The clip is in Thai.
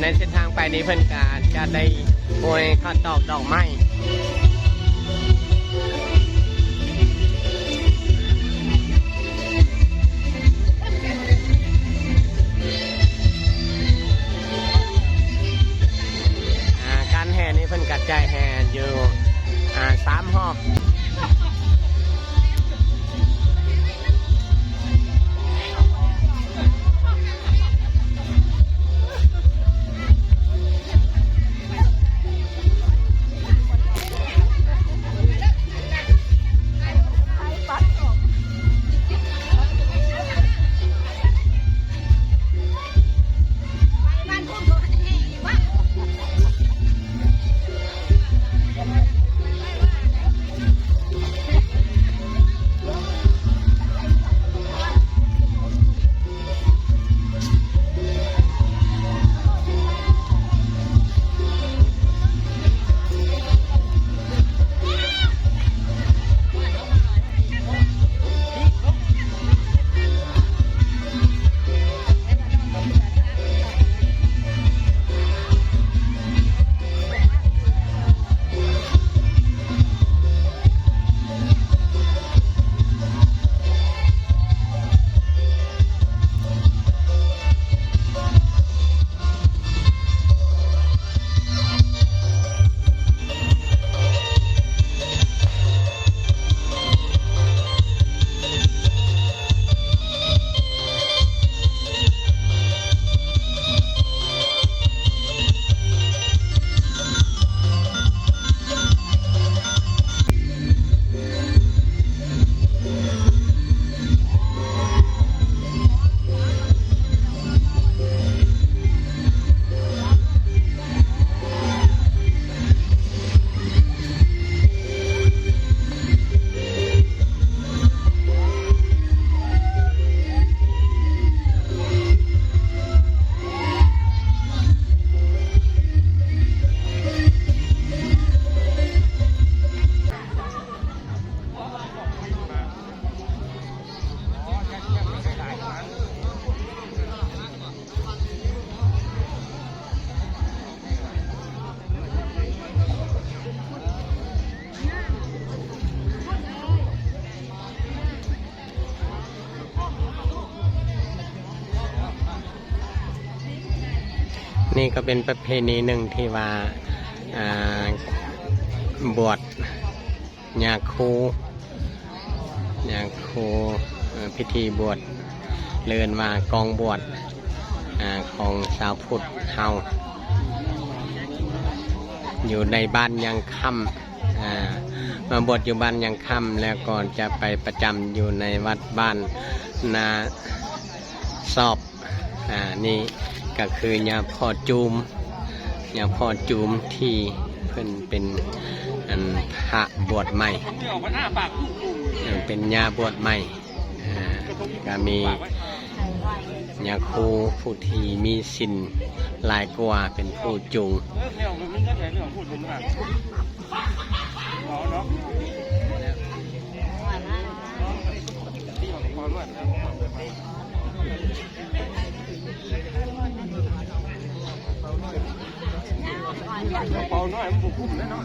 ในเส้นทางไปนี้เพิ่นกาจะได้โอยข้าวตอกดอกไม้การแห่นี้เพิ่นกัดใจแห่อยู่3 รอบนี่ก็เป็นประเพณีหนึ่งที่ว่าบวชญาคูพิธีบวชเลื่อนมากองบวชของชาวพุทธเฮาอยู่ในบ้านยังค่ำมาบวชอยู่บ้านยังค่ำแล้วก็จะไปประจำอยู่ในวัดบ้านนาสอบนี่ก็คือญาพ่อจูมที่เพิ่นเป็นพระบวชใหม่เป็นญาบวชใหม่ก็มีญาครูผู้ที่มีศีลหลายกว่าเป็นผู้จูงเป่าน้อยมันบุกคุ้มแล้วเนาะ